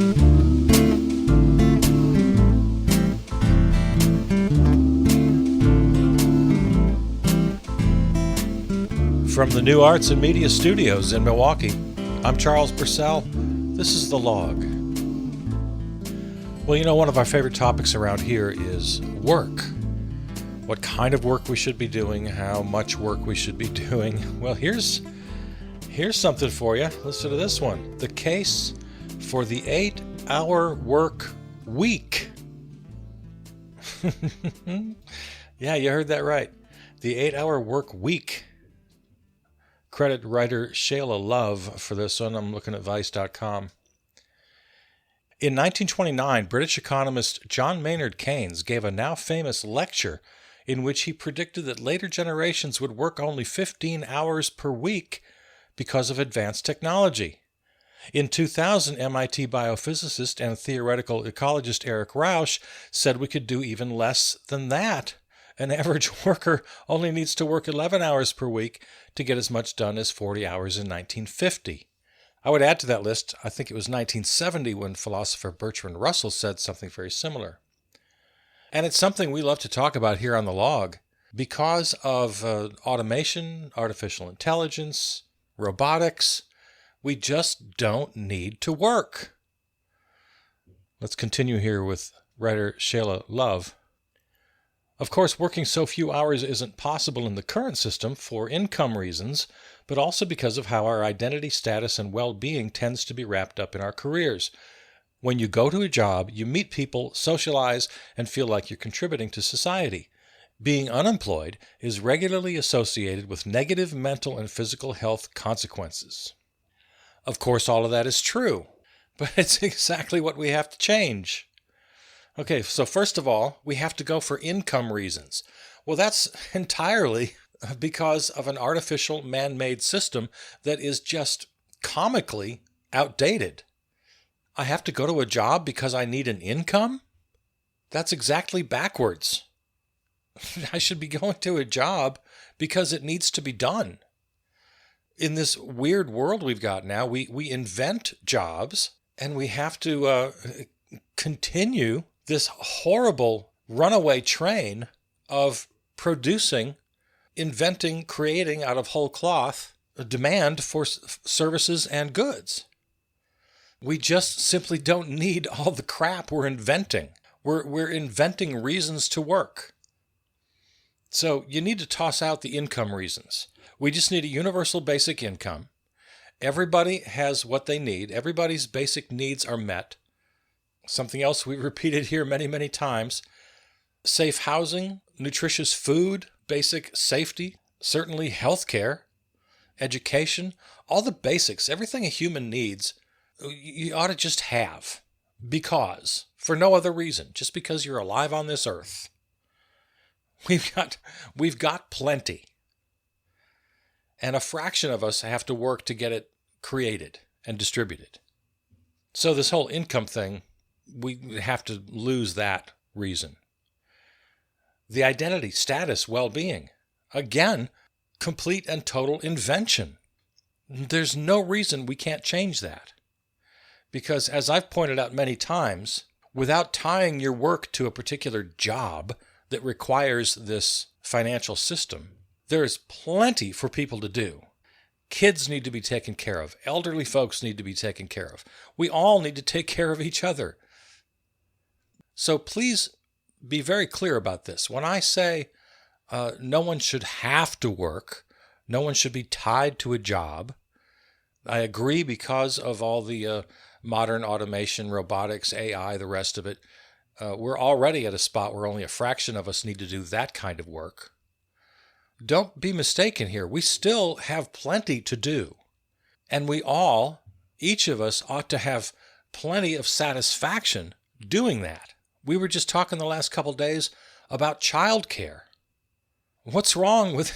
From the New Arts and Media Studios in Milwaukee, I'm Charles Purcell. This is The Log. Well, you know, one of our favorite topics around here is work. What kind of work we should be doing, how much work we should be doing. Well, here's something for you. Listen to this one. The case for the 8-hour work week. Yeah, you heard that right. The 8-hour work week. Credit writer Shayla Love for this one. I'm looking at Vice.com. In 1929, British economist John Maynard Keynes gave a now famous lecture in which he predicted that later generations would work only 15 hours per week because of advanced technology. In 2000, MIT biophysicist and theoretical ecologist Eric Rausch said we could do even less than that. An average worker only needs to work 11 hours per week to get as much done as 40 hours in 1950. I would add to that list, I think it was 1970 when philosopher Bertrand Russell said something very similar. And it's something we love to talk about here on The Log. Because of automation, artificial intelligence, robotics, we just don't need to work. Let's continue here with writer Shayla Love. Of course, working so few hours isn't possible in the current system for income reasons, but also because of how our identity, status, and well-being tends to be wrapped up in our careers. When you go to a job, you meet people, socialize, and feel like you're contributing to society. Being unemployed is regularly associated with negative mental and physical health consequences. Of course, all of that is true, but it's exactly what we have to change. Okay, so first of all, we have to go for income reasons. Well, that's entirely because of an artificial man-made system that is just comically outdated. I have to go to a job because I need an income? That's exactly backwards. I should be going to a job because it needs to be done. In this weird world we've got now, we invent jobs and we have to continue this horrible runaway train of producing, inventing, creating out of whole cloth a demand for services and goods. We just simply don't need all the crap we're inventing. We're inventing reasons to work. So you need to toss out the income reasons. We just need a universal basic income. Everybody has what they need. Everybody's basic needs are met. Something else we repeated here many, many times, safe housing, nutritious food, basic safety, certainly healthcare, education, all the basics, everything a human needs, you ought to just have. Because, for no other reason, just because you're alive on this earth. We've got plenty. And a fraction of us have to work to get it created and distributed. So this whole income thing, we have to lose that reason. The identity, status, well-being. Again, complete and total invention. There's no reason we can't change that. Because as I've pointed out many times, without tying your work to a particular job that requires this financial system, there is plenty for people to do. Kids need to be taken care of. Elderly folks need to be taken care of. We all need to take care of each other. So please be very clear about this. When I say no one should have to work, no one should be tied to a job, I agree because of all the modern automation, robotics, AI, the rest of it. We're already at a spot where only a fraction of us need to do that kind of work. Don't be mistaken here. We still have plenty to do. And we all, each of us, ought to have plenty of satisfaction doing that. We were just talking the last couple days about childcare. What's wrong with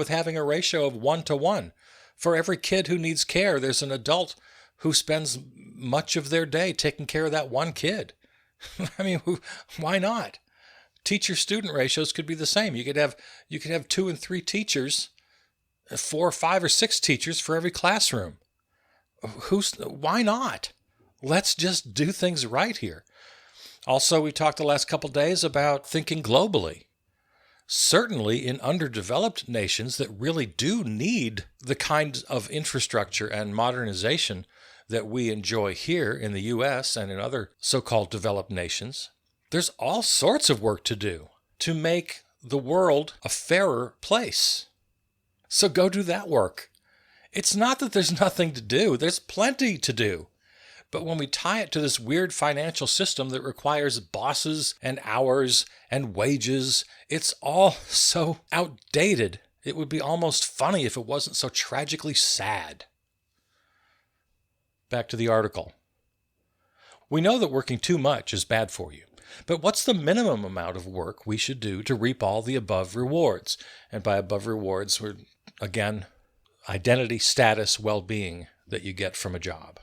having a ratio of 1-to-1? For every kid who needs care, there's an adult who spends much of their day taking care of that one kid. I mean, why not? Teacher-student ratios could be the same. You could have 2 and 3 teachers, 4, 5, or 6 teachers for every classroom. Why not? Let's just do things right here. Also, we talked the last couple days about thinking globally. Certainly in underdeveloped nations that really do need the kind of infrastructure and modernization that we enjoy here in the U.S. and in other so-called developed nations, there's all sorts of work to do to make the world a fairer place. So go do that work. It's not that there's nothing to do. There's plenty to do. But when we tie it to this weird financial system that requires bosses and hours and wages, it's all so outdated. It would be almost funny if it wasn't so tragically sad. Back to the article. We know that working too much is bad for you. But what's the minimum amount of work we should do to reap all the above rewards? And by above rewards, we're, again, identity, status, well-being that you get from a job.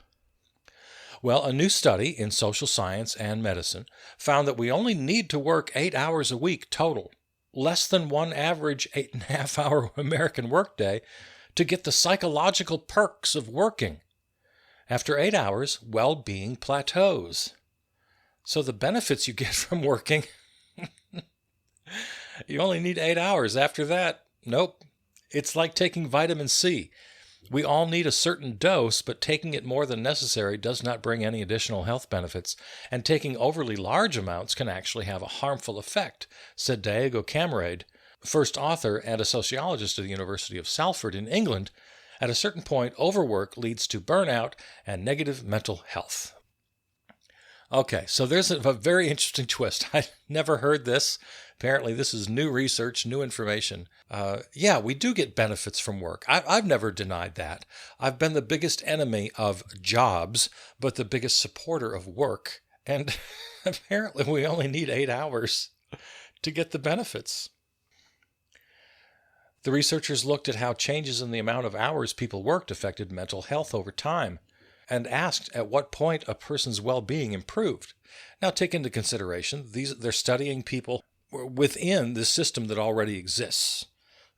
Well, a new study in social science and medicine found that we only need to work 8 hours a week total, less than one average 8.5-hour American workday, to get the psychological perks of working. After 8 hours, well-being plateaus. So the benefits you get from working, you only need 8 hours. After that, nope. It's like taking vitamin C. We all need a certain dose, but taking it more than necessary does not bring any additional health benefits, and taking overly large amounts can actually have a harmful effect, said Diego Camarade, first author and a sociologist at the University of Salford in England. At a certain point, overwork leads to burnout and negative mental health. Okay, so there's a very interesting twist. I never heard this. Apparently, this is new research, new information. Yeah, we do get benefits from work. I've never denied that. I've been the biggest enemy of jobs, but the biggest supporter of work. And apparently, we only need 8 hours to get the benefits. The researchers looked at how changes in the amount of hours people worked affected mental health over time, and asked at what point a person's well-being improved. Now, take into consideration, they're studying people within the system that already exists,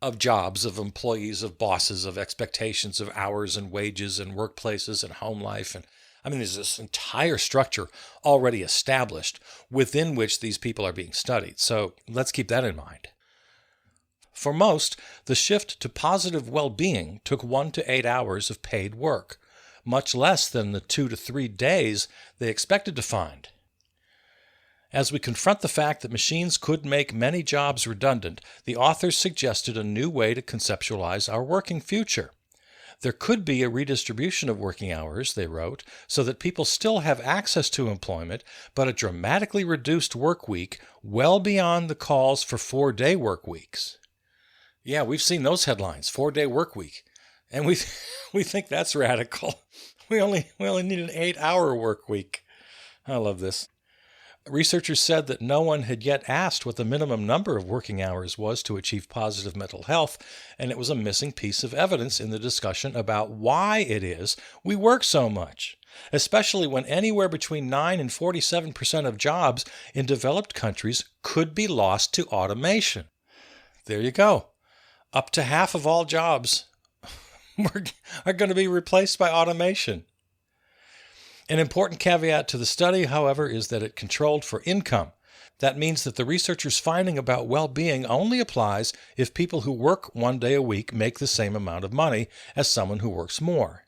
of jobs, of employees, of bosses, of expectations of hours and wages and workplaces and home life. And I mean, there's this entire structure already established within which these people are being studied. So let's keep that in mind. For most, the shift to positive well-being took 1 to 8 hours of paid work, much less than the 2 to 3 days they expected to find. As we confront the fact that machines could make many jobs redundant, the authors suggested a new way to conceptualize our working future. There could be a redistribution of working hours, they wrote, so that people still have access to employment, but a dramatically reduced work week well beyond the calls for 4-day work weeks. Yeah, we've seen those headlines, 4-day work week. And we think that's radical. We only need an 8-hour work week. I love this. Researchers said that no one had yet asked what the minimum number of working hours was to achieve positive mental health, and it was a missing piece of evidence in the discussion about why it is we work so much, especially when anywhere between 9 and 47% of jobs in developed countries could be lost to automation. There you go. Up to half of all jobs are going to be replaced by automation. An important caveat to the study, however, is that it controlled for income. That means that the researchers' finding about well-being only applies if people who work 1 day a week make the same amount of money as someone who works more.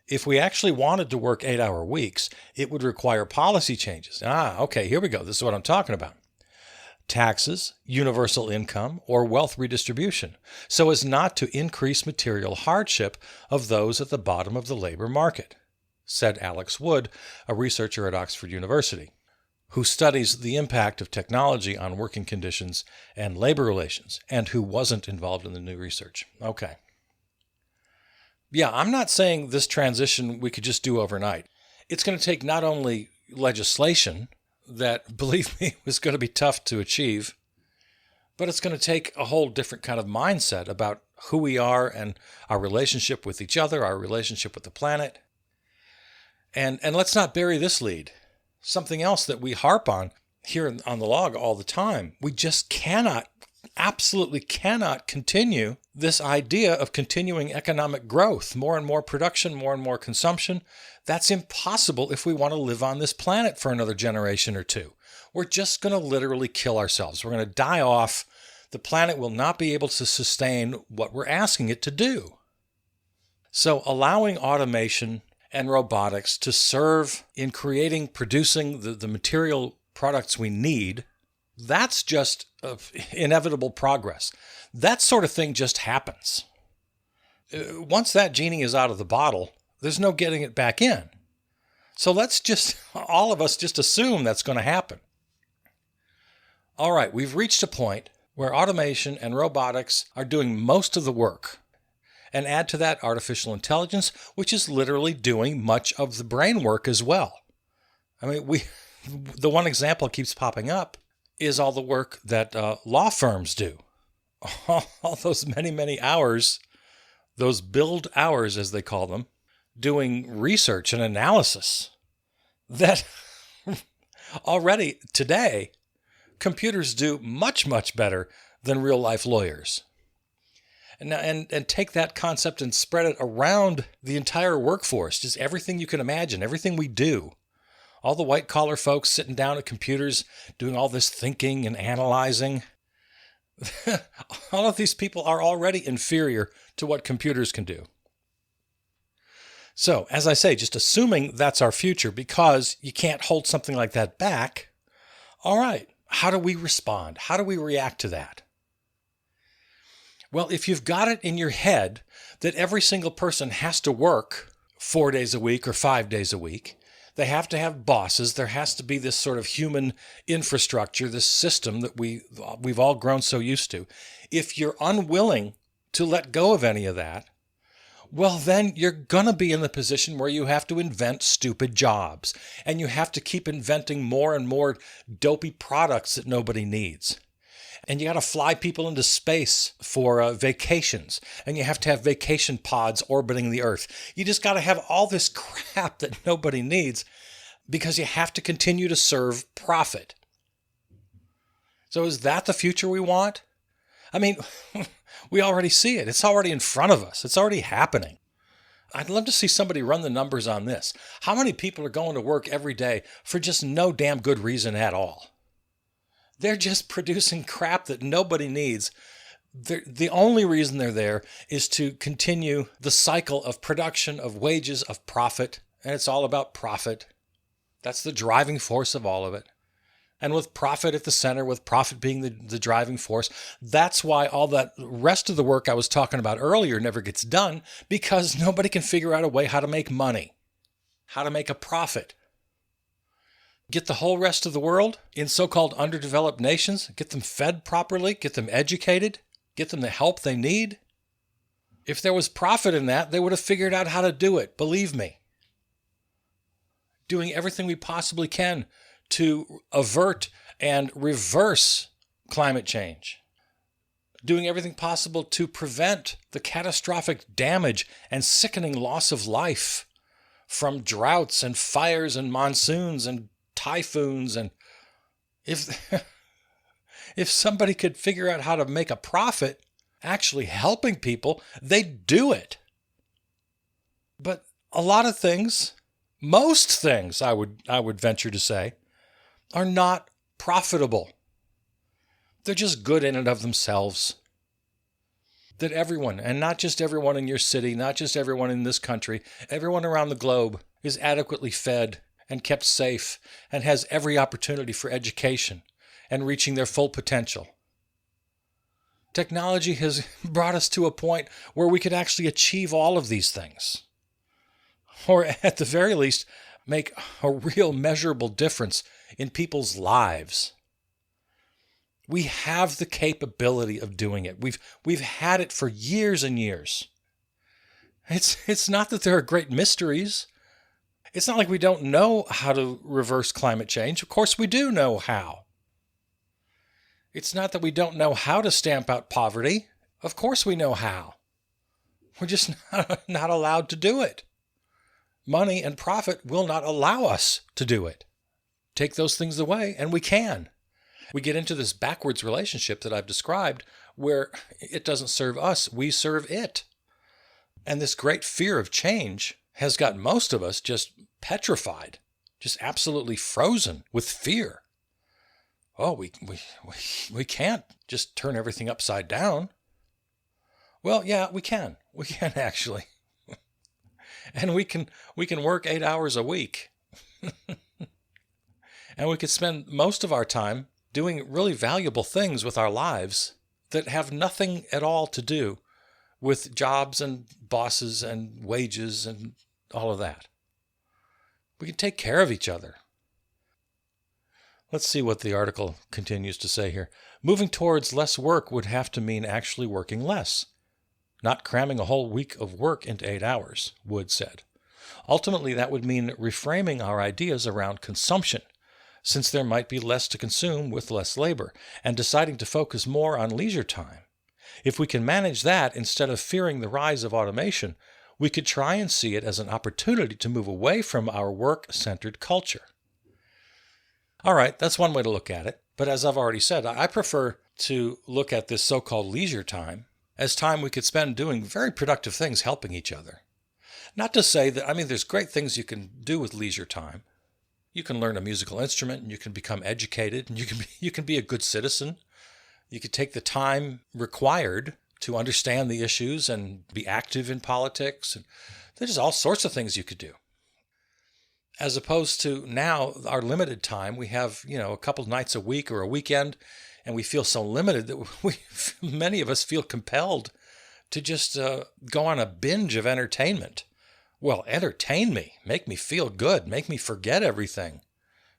If we actually wanted to work 8-hour weeks, it would require policy changes. Okay, here we go. This is what I'm talking about. Taxes, universal income, or wealth redistribution, so as not to increase material hardship of those at the bottom of the labor market, said Alex Wood, a researcher at Oxford University, who studies the impact of technology on working conditions and labor relations, and who wasn't involved in the new research. Okay. Yeah, I'm not saying this transition we could just do overnight. It's going to take not only legislation that, believe me, was going to be tough to achieve, but it's going to take a whole different kind of mindset about who we are and our relationship with each other, our relationship with the planet. And let's not bury this lead. Something else that we harp on here on the log all the time. We just cannot absolutely cannot continue this idea of continuing economic growth, more and more production, more and more consumption. That's impossible if we want to live on this planet for another generation or two. We're just going to literally kill ourselves. We're going to die off. The planet will not be able to sustain what we're asking it to do. So allowing automation and robotics to serve in creating, producing the material products we need, that's just inevitable progress. That sort of thing just happens. Once that genie is out of the bottle, there's no getting it back in. So let's just, all of us just assume that's going to happen. All right, we've reached a point where automation and robotics are doing most of the work. And add to that artificial intelligence, which is literally doing much of the brain work as well. I mean, the one example keeps popping up is all the work that law firms do. All those many, many hours, those billed hours as they call them, doing research and analysis that already today computers do much, much better than real life lawyers. And take that concept and spread it around the entire workforce, just everything you can imagine, everything we do. All the white-collar folks sitting down at computers doing all this thinking and analyzing. All of these people are already inferior to what computers can do. So, as I say, just assuming that's our future because you can't hold something like that back, all right, how do we respond? How do we react to that? Well, if you've got it in your head that every single person has to work 4 days a week or 5 days a week, they have to have bosses, there has to be this sort of human infrastructure, this system that we've all grown so used to. If you're unwilling to let go of any of that, well, then you're going to be in the position where you have to invent stupid jobs, and you have to keep inventing more and more dopey products that nobody needs. And you got to fly people into space for vacations. And you have to have vacation pods orbiting the Earth. You just got to have all this crap that nobody needs because you have to continue to serve profit. So is that the future we want? I mean, we already see it. It's already in front of us. It's already happening. I'd love to see somebody run the numbers on this. How many people are going to work every day for just no damn good reason at all? They're just producing crap that nobody needs. The only reason they're there is to continue the cycle of production, of wages, of profit. And it's all about profit. That's the driving force of all of it. And with profit at the center, with profit being the driving force, that's why all that rest of the work I was talking about earlier never gets done, because nobody can figure out a way how to make money, how to make a profit. Get the whole rest of the world in so-called underdeveloped nations, get them fed properly, get them educated, get them the help they need. If there was profit in that, they would have figured out how to do it, believe me. Doing everything we possibly can to avert and reverse climate change. Doing everything possible to prevent the catastrophic damage and sickening loss of life from droughts and fires and monsoons and typhoons. And if somebody could figure out how to make a profit actually helping people, they'd do it. But a lot of things, most things I would venture to say, are not profitable. They're just good in and of themselves. That everyone, and not just everyone in your city, not just everyone in this country, everyone around the globe is adequately fed and kept safe and has every opportunity for education and reaching their full potential. Technology has brought us to a point where we could actually achieve all of these things. Or at the very least, make a real measurable difference in people's lives. We have the capability of doing it. We've had it for years and years. It's not that there are great mysteries. It's not like we don't know how to reverse climate change. Of course we do know how. It's not that we don't know how to stamp out poverty. Of course we know how. We're just not allowed to do it. Money and profit will not allow us to do it. Take those things away, and we can. We get into this backwards relationship that I've described where it doesn't serve us, we serve it. And this great fear of change has got most of us just petrified, just absolutely frozen with fear. Oh, we can't just turn everything upside down. Well, yeah, we can. We can actually. And we can work 8 hours a week. And we could spend most of our time doing really valuable things with our lives that have nothing at all to do with jobs and bosses and wages and all of that. We can take care of each other. Let's see what the article continues to say here. Moving towards less work would have to mean actually working less, not cramming a whole week of work into 8 hours, Wood said. Ultimately, that would mean reframing our ideas around consumption, since there might be less to consume with less labor, and deciding to focus more on leisure time. If we can manage that instead of fearing the rise of automation, we could try and see it as an opportunity to move away from our work-centered culture. All right, that's one way to look at it. But as I've already said, I prefer to look at this so-called leisure time as time we could spend doing very productive things helping each other. Not to say that, there's great things you can do with leisure time. You can learn a musical instrument, and you can become educated, and you can be a good citizen. You could take the time required to understand the issues and be active in politics. And there's all sorts of things you could do. As opposed to now, our limited time, we have, a couple nights a week or a weekend, and we feel so limited that many of us feel compelled to just go on a binge of entertainment. Well, entertain me, make me feel good, make me forget everything.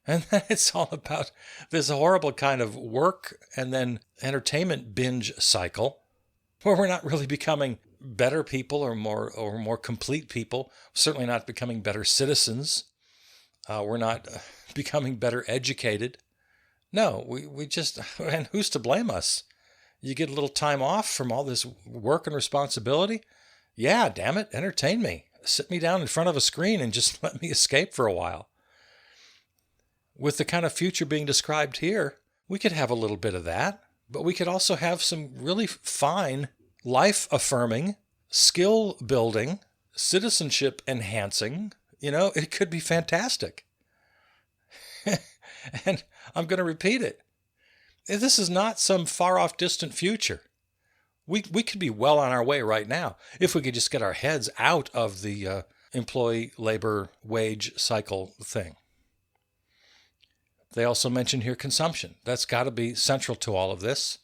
And then it's all about this horrible kind of work and then entertainment binge cycle where we're not really becoming better people or more complete people, certainly not becoming better citizens. We're not becoming better educated. No, we just, and who's to blame us? You get a little time off from all this work and responsibility? Yeah, damn it, entertain me. Sit me down in front of a screen and just let me escape for a while. With the kind of future being described here, we could have a little bit of that, but we could also have some really fine, life-affirming, skill-building, citizenship-enhancing. It could be fantastic. And I'm going to repeat it. This is not some far-off distant future. We could be well on our way right now if we could just get our heads out of the employee labor wage cycle thing. They also mention here consumption. That's got to be central to all of this.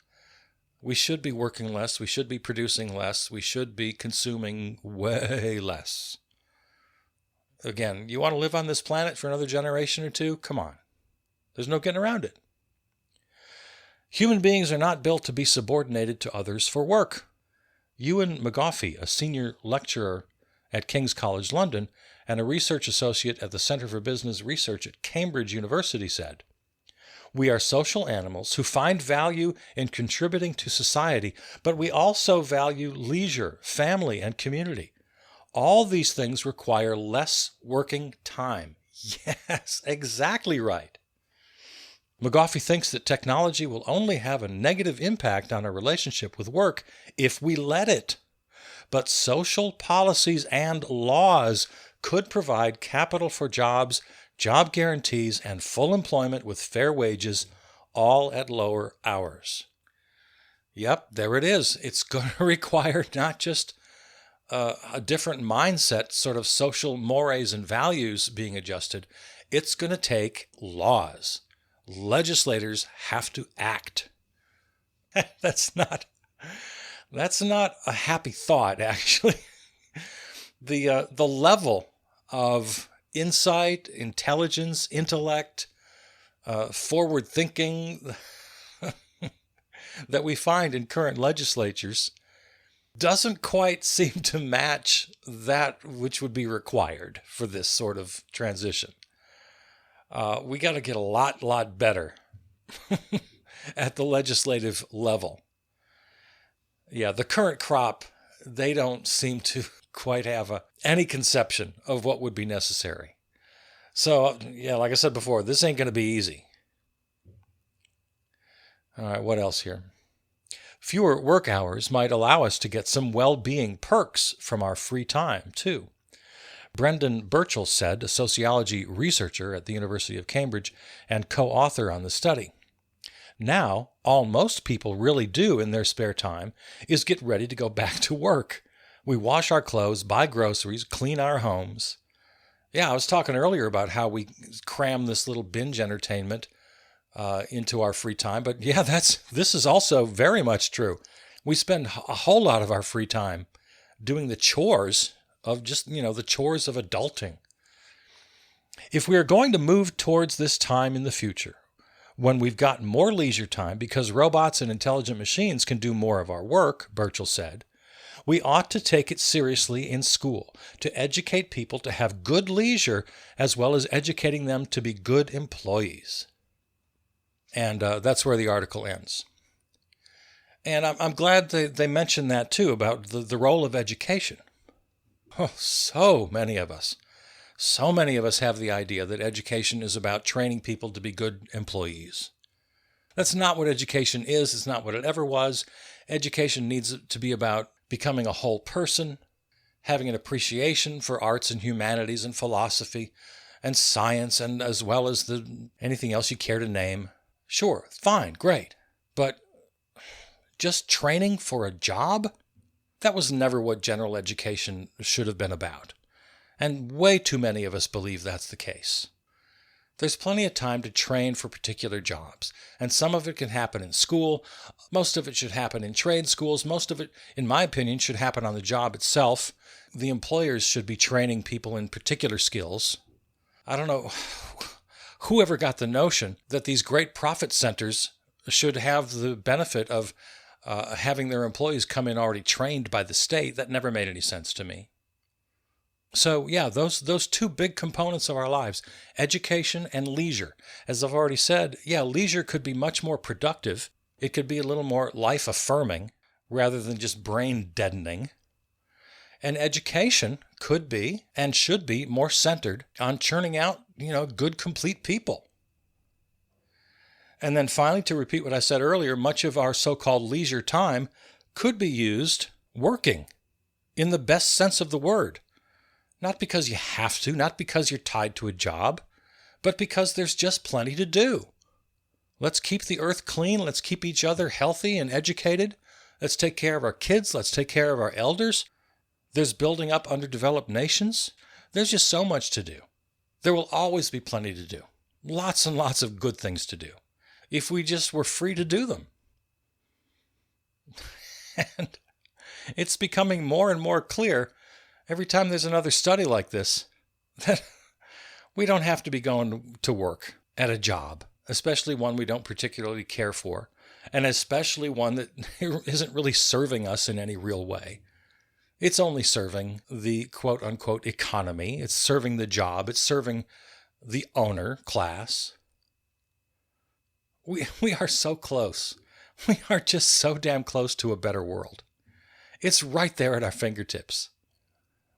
We should be working less. We should be producing less. We should be consuming way less. Again, you want to live on this planet for another generation or two? Come on. There's no getting around it. Human beings are not built to be subordinated to others for work. Ewan McGaughey, a senior lecturer at King's College London and a research associate at the Centre for Business Research at Cambridge University, said, "We are social animals who find value in contributing to society, but we also value leisure, family, and community. All these things require less working time." Yes, exactly right. McGaughey thinks that technology will only have a negative impact on our relationship with work if we let it. But social policies and laws could provide capital for jobs, job guarantees, and full employment with fair wages, all at lower hours. Yep, there it is. It's going to require not just a different mindset, sort of social mores and values being adjusted. It's going to take laws. Legislators have to act. That's not a happy thought, actually. The level of insight, intelligence, intellect, forward thinking that we find in current legislatures doesn't quite seem to match that which would be required for this sort of transition. We got to get a lot better at the legislative level. Yeah, the current crop, they don't seem to quite have any conception of what would be necessary. So, yeah, like I said before, this ain't going to be easy. All right, what else here? Fewer work hours might allow us to get some well-being perks from our free time, too. Brendan Burchell said, a sociology researcher at the University of Cambridge and co-author on the study. Now, all most people really do in their spare time is get ready to go back to work. We wash our clothes, buy groceries, clean our homes. Yeah, I was talking earlier about how we cram this little binge entertainment into our free time. But yeah, this is also very much true. We spend a whole lot of our free time doing the chores of just, the chores of adulting. If we are going to move towards this time in the future, when we've got more leisure time because robots and intelligent machines can do more of our work, Burchell said, we ought to take it seriously in school, to educate people to have good leisure as well as educating them to be good employees. And that's where the article ends. And I'm glad they mentioned that too, about the role of education. Oh, so many of us have the idea that education is about training people to be good employees. That's not what education is. It's not what it ever was. Education needs to be about becoming a whole person, having an appreciation for arts and humanities and philosophy and science, and as well as anything else you care to name. Sure, fine, great. But just training for a job? That was never what general education should have been about. And way too many of us believe that's the case. There's plenty of time to train for particular jobs, and some of it can happen in school. Most of it should happen in trade schools. Most of it, in my opinion, should happen on the job itself. The employers should be training people in particular skills. I don't know whoever got the notion that these great profit centers should have the benefit of having their employees come in already trained by the state. That never made any sense to me. So yeah, those two big components of our lives, education and leisure. As I've already said, yeah, leisure could be much more productive. It could be a little more life-affirming rather than just brain-deadening. And education could be and should be more centered on churning out, good, complete people. And then finally, to repeat what I said earlier, much of our so-called leisure time could be used working in the best sense of the word. Not because you have to, not because you're tied to a job, but because there's just plenty to do. Let's keep the earth clean. Let's keep each other healthy and educated. Let's take care of our kids. Let's take care of our elders. There's building up underdeveloped nations. There's just so much to do. There will always be plenty to do. Lots and lots of good things to do, if we just were free to do them. And it's becoming more and more clear every time there's another study like this that we don't have to be going to work at a job, especially one we don't particularly care for, and especially one that isn't really serving us in any real way. It's only serving the quote-unquote economy. It's serving the job. It's serving the owner class. We are so close. We are just so damn close to a better world. It's right there at our fingertips.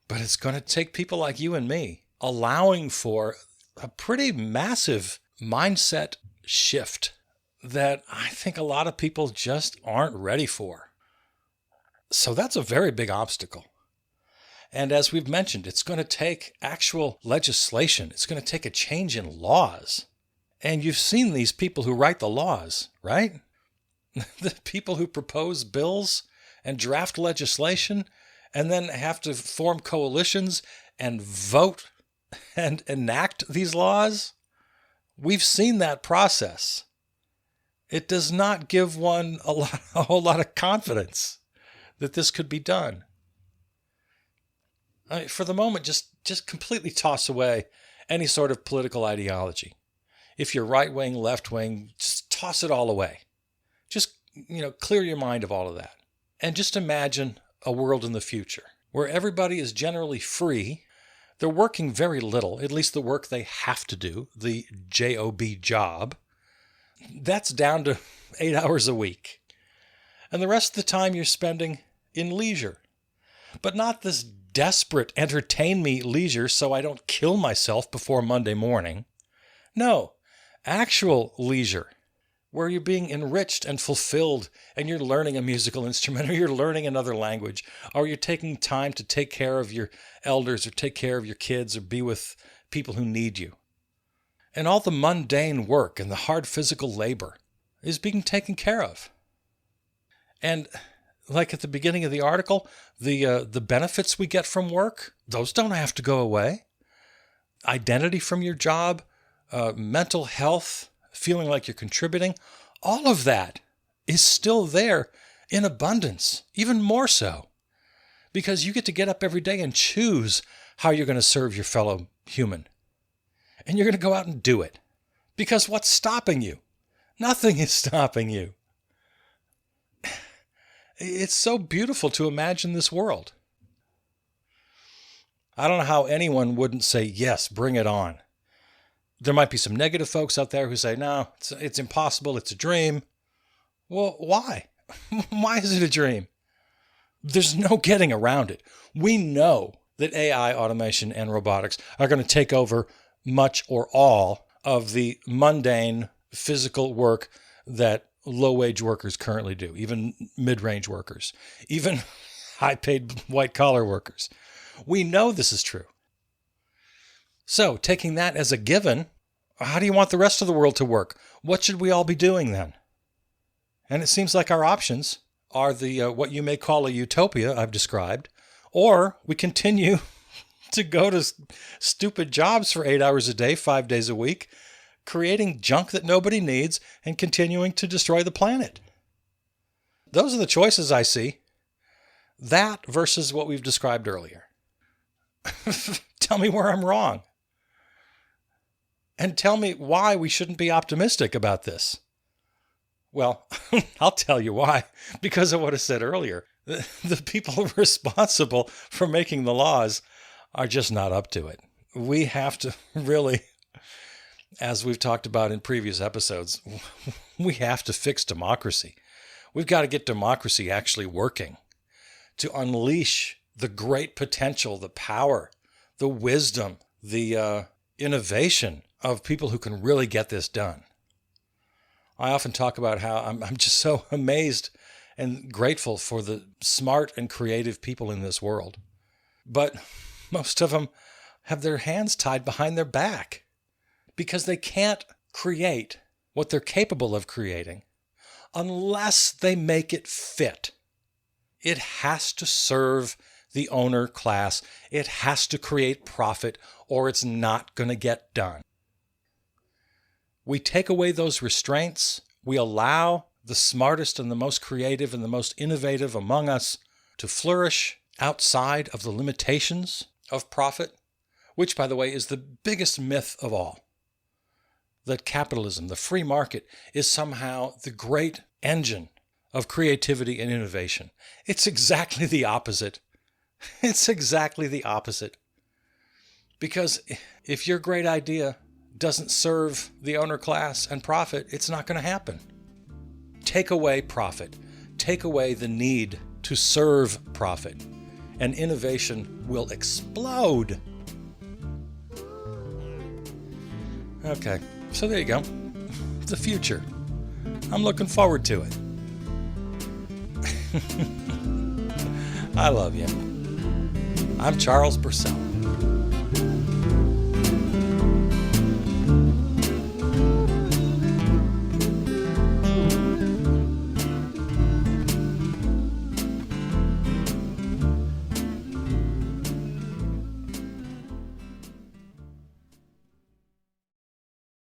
But it's going to take people like you and me allowing for a pretty massive mindset shift that I think a lot of people just aren't ready for. So that's a very big obstacle. And as we've mentioned, it's going to take actual legislation. It's going to take a change in laws. And you've seen these people who write the laws, right? The people who propose bills and draft legislation and then have to form coalitions and vote and enact these laws. We've seen that process. It does not give one a whole lot of confidence that this could be done. I mean, for the moment, just completely toss away any sort of political ideology. If you're right-wing, left-wing, just toss it all away. Just, clear your mind of all of that. And just imagine a world in the future where everybody is generally free. They're working very little, at least the work they have to do, the job. That's down to 8 hours a week. And the rest of the time you're spending in leisure. But not this desperate entertain me leisure so I don't kill myself before Monday morning. No, actual leisure where you're being enriched and fulfilled, and you're learning a musical instrument, or you're learning another language, or you're taking time to take care of your elders, or take care of your kids, or be with people who need you. And all the mundane work and the hard physical labor is being taken care of. And like at the beginning of the article, the benefits we get from work, those don't have to go away. Identity from your job, mental health, feeling like you're contributing, all of that is still there in abundance, even more so, because you get to get up every day and choose how you're going to serve your fellow human. And you're going to go out and do it. Because what's stopping you? Nothing is stopping you. It's so beautiful to imagine this world. I don't know how anyone wouldn't say, yes, bring it on. There might be some negative folks out there who say, no, it's impossible, it's a dream. Well, why? Why is it a dream? There's no getting around it. We know that AI, automation, and robotics are going to take over much or all of the mundane physical work that low-wage workers currently do, even mid-range workers, even high-paid white-collar workers. We know this is true. So, taking that as a given, how do you want the rest of the world to work? What should we all be doing then? And it seems like our options are the what you may call a utopia I've described, or we continue to go to stupid jobs for 8 hours a day, 5 days a week, creating junk that nobody needs and continuing to destroy the planet. Those are the choices I see. That versus what we've described earlier. Tell me where I'm wrong. And tell me why we shouldn't be optimistic about this. Well, I'll tell you why. Because of what I said earlier. The people responsible for making the laws are just not up to it. We have to really, as we've talked about in previous episodes, we have to fix democracy. We've got to get democracy actually working to unleash the great potential, the power, the wisdom, the innovation of people who can really get this done. I often talk about how I'm just so amazed and grateful for the smart and creative people in this world. But most of them have their hands tied behind their back because they can't create what they're capable of creating unless they make it fit. It has to serve the owner class. It has to create profit, or it's not going to get done. We take away those restraints. We allow the smartest and the most creative and the most innovative among us to flourish outside of the limitations of profit, which, by the way, is the biggest myth of all. That capitalism, the free market, is somehow the great engine of creativity and innovation. It's exactly the opposite. It's exactly the opposite. Because if your great idea doesn't serve the owner class and profit, it's not going to happen. Take away profit. Take away the need to serve profit, and innovation will explode. Okay, so there you go. The future. I'm looking forward to it. I love you. I'm Charles Purcell.